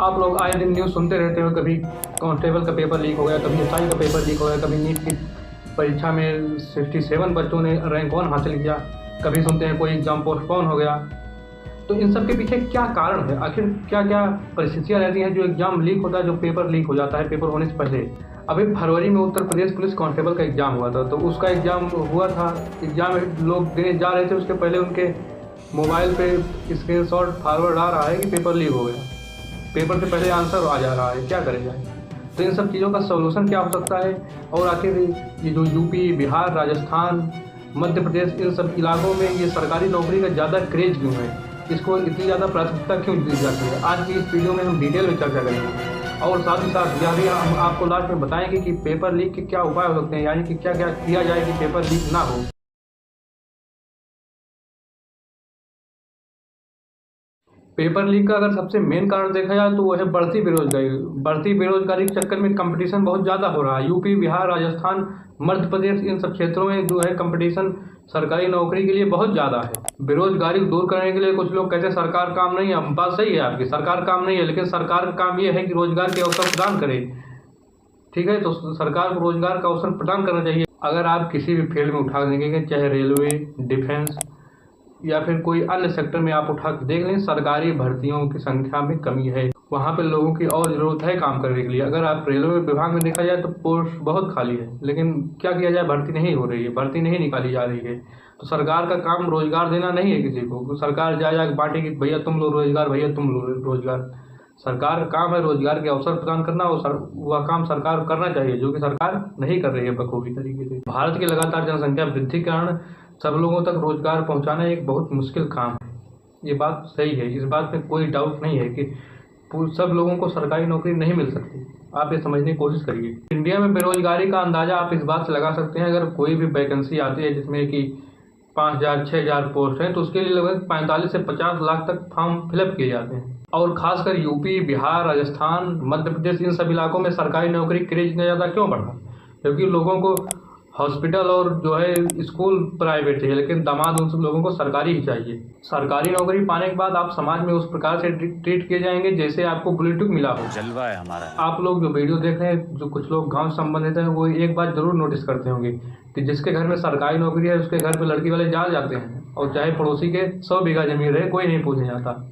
आप लोग आए दिन न्यूज़ सुनते रहते हो, कभी कांस्टेबल का पेपर लीक हो गया, कभी एसआई का पेपर लीक हो गया, कभी नीट की परीक्षा में 67 बच्चों ने रैंक 1 हासिल किया, कभी सुनते हैं कोई एग्ज़ाम पोस्टपोन हो गया। तो इन सब के पीछे क्या कारण है? आखिर क्या क्या परिस्थितियाँ रहती हैं जो एग्ज़ाम लीक होता है, जो पेपर लीक हो जाता है पेपर होने से पहले? अभी फरवरी में उत्तर प्रदेश पुलिस कांस्टेबल का एग्ज़ाम हुआ था, तो उसका एग्ज़ाम हुआ था, एग्ज़ाम लोग देने जा रहे थे, उसके पहले उनके मोबाइल पे स्क्रीनशॉट फॉरवर्ड आ रहा है कि पेपर लीक हो गया, पेपर से पहले आंसर आ जा रहा है, क्या करे जाए? तो इन सब चीज़ों का सॉल्यूशन क्या हो सकता है? और आखिर ये जो यूपी, बिहार, राजस्थान, मध्य प्रदेश, इन सब इलाकों में ये सरकारी नौकरी का ज़्यादा क्रेज क्यों है? इसको इतनी ज़्यादा प्राथमिकता क्यों दी जाती है? आज की इस वीडियो में हम डिटेल में चर्चा करेंगे और साथ ही साथ यह भी हम आपको लास्ट में बताएंगे कि पेपर लीक के क्या उपाय हो सकते हैं, यानी कि क्या क्या किया जाए कि पेपर लीक ना हो। पेपर लीक का अगर सबसे मेन कारण देखा जाए तो वो है बढ़ती बेरोजगारी। बढ़ती बेरोजगारी के चक्कर में कंपटीशन बहुत ज़्यादा हो रहा है। यूपी, बिहार, राजस्थान, मध्य प्रदेश, इन सब क्षेत्रों में जो है कंपटीशन सरकारी नौकरी के लिए बहुत ज़्यादा है। बेरोजगारी को दूर करने के लिए कुछ लोग कहते हैं सरकार काम नहीं है। बात सही है आपकी, सरकार काम नहीं है, लेकिन सरकार का काम ये है कि रोजगार के अवसर प्रदान करे। ठीक है, तो सरकार को रोजगार का अवसर प्रदान करना चाहिए। अगर आप किसी भी फील्ड में उठा देंगे, चाहे रेलवे, डिफेंस या फिर कोई अन्य सेक्टर में आप उठा के देख लें, सरकारी भर्तियों की संख्या में कमी है। वहाँ पे लोगों की और ज़रूरत है काम करने के लिए। अगर आप रेलवे विभाग में देखा जाए तो पोस्ट बहुत खाली है, लेकिन क्या किया जाए, भर्ती नहीं हो रही है, भर्ती नहीं निकाली जा रही है। तो सरकार का काम रोजगार देना नहीं है किसी को। तो सरकार जा बांटेगी, भैया तुम लो रोजगार, भैया तुम लो रोजगार। सरकार का काम है रोजगार के अवसर प्रदान करना, और वह काम सरकार करना चाहिए, जो कि सरकार नहीं कर रही है बखूबी तरीके से। भारत की लगातार जनसंख्या वृद्धि के कारण सब लोगों तक रोजगार पहुंचाना एक बहुत मुश्किल काम है। ये बात सही है, इस बात में कोई डाउट नहीं है कि सब लोगों को सरकारी नौकरी नहीं मिल सकती। आप ये समझने की कोशिश करिए। इंडिया में बेरोजगारी का अंदाजा आप इस बात से लगा सकते हैं, अगर कोई भी वैकेंसी आती है जिसमें कि 5,000 6,000 पोस्ट हैं, तो उसके लिए लगभग 45 से 50 लाख तक फॉर्म फिलअप किए जाते हैं। और खासकर यूपी, बिहार, राजस्थान, मध्य प्रदेश, इन सब इलाकों में सरकारी नौकरी क्रेज इतना ज़्यादा क्यों बढ़ा? क्योंकि लोगों को हॉस्पिटल और जो है स्कूल प्राइवेट चाहिए, लेकिन दामाद उन सब लोगों को सरकारी ही चाहिए। सरकारी नौकरी पाने के बाद आप समाज में उस प्रकार से ट्रीट किए जाएंगे जैसे आपको ब्लूटूथ मिला हो। जलवा है हमारा। आप लोग जो वीडियो देख रहे हैं, जो कुछ लोग गांव से संबंधित हैं, वो एक बात जरूर नोटिस करते होंगे कि जिसके घर में सरकारी नौकरी है उसके घर पे लड़की वाले जा जाते हैं, और चाहे पड़ोसी के 100 बीघा जमीन रहे, कोई नहीं पूछने जाता।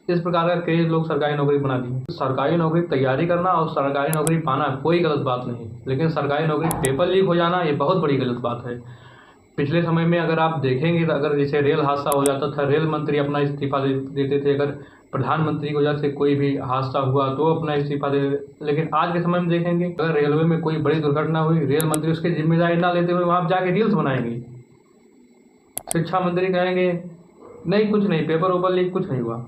इस प्रकार का क्रेज लोग सरकारी नौकरी बना दी। सरकारी नौकरी तैयारी करना और सरकारी नौकरी पाना कोई गलत बात नहीं, लेकिन सरकारी नौकरी पेपर लीक हो जाना ये बहुत बड़ी गलत बात है। पिछले समय में अगर आप देखेंगे तो अगर जैसे रेल हादसा हो जाता था, रेल मंत्री अपना इस्तीफा देते थे। अगर प्रधानमंत्री की वजह से कोई भी हादसा हुआ तो अपना इस्तीफा दे देते। लेकिन आज के समय में देखेंगे, अगर रेलवे में कोई बड़ी दुर्घटना हुई, रेल मंत्री उसकी जिम्मेदारी ना लेते हुए वहाँ जाके रील्स बनाएंगे। शिक्षा मंत्री कहेंगे नहीं कुछ नहीं, पेपर ओपर लीक कुछ नहीं हुआ।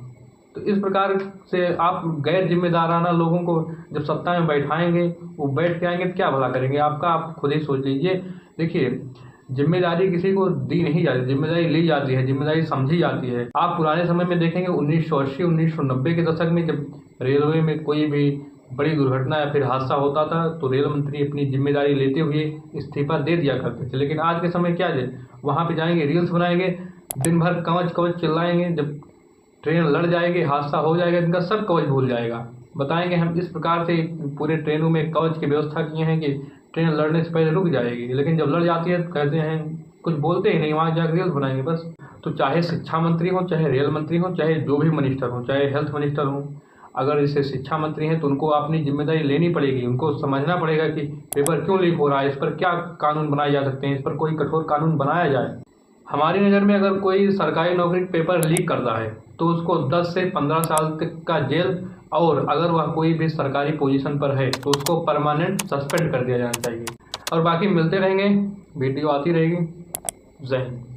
तो इस प्रकार से आप गैर जिम्मेदाराना लोगों को जब सत्ता में बैठाएंगे, वो बैठ के आएंगे तो क्या भला करेंगे आपका? आप खुद ही सोच लीजिए। देखिए, जिम्मेदारी किसी को दी नहीं जाती, जिम्मेदारी ली जाती है, जिम्मेदारी समझी जाती है। आप पुराने समय में देखेंगे 1980 1990 के दशक में जब रेलवे में कोई भी बड़ी दुर्घटना या फिर हादसा होता था तो रेल मंत्री अपनी जिम्मेदारी लेते हुए इस्तीफा दे दिया करते थे। लेकिन आज के समय क्या है, वहाँ पे जाएंगे, रील्स बनाएंगे, दिन भर कवच कवच चिल्लाएंगे, जब ट्रेन लड़ जाएगी, हादसा हो जाएगा, इनका सब कवच भूल जाएगा। बताएंगे हम इस प्रकार से पूरे ट्रेनों में कवच की व्यवस्था किए हैं कि ट्रेन लड़ने से पहले रुक जाएगी, लेकिन जब लड़ जाती है तो कहते हैं, कुछ बोलते ही नहीं, वहाँ जाकर रील्स बनाएंगे बस। तो चाहे शिक्षा मंत्री हो, चाहे रेल मंत्री हो, चाहे जो भी मिनिस्टर हो, चाहे हेल्थ मिनिस्टर हो, अगर जैसे शिक्षा मंत्री हैं तो उनको अपनी जिम्मेदारी लेनी पड़ेगी। उनको समझना पड़ेगा कि पेपर क्यों लीक हो रहा है, इस पर क्या कानून बनाए जा सकते हैं, इस पर कोई कठोर कानून बनाया जाए। हमारी नज़र में अगर कोई सरकारी नौकरी पेपर लीक करता है तो उसको 10 से 15 साल तक का जेल, और अगर वह कोई भी सरकारी पोजीशन पर है तो उसको परमानेंट सस्पेंड कर दिया जाना चाहिए। और बाकी मिलते रहेंगे, वीडियो आती रहेगी। जय हिंद।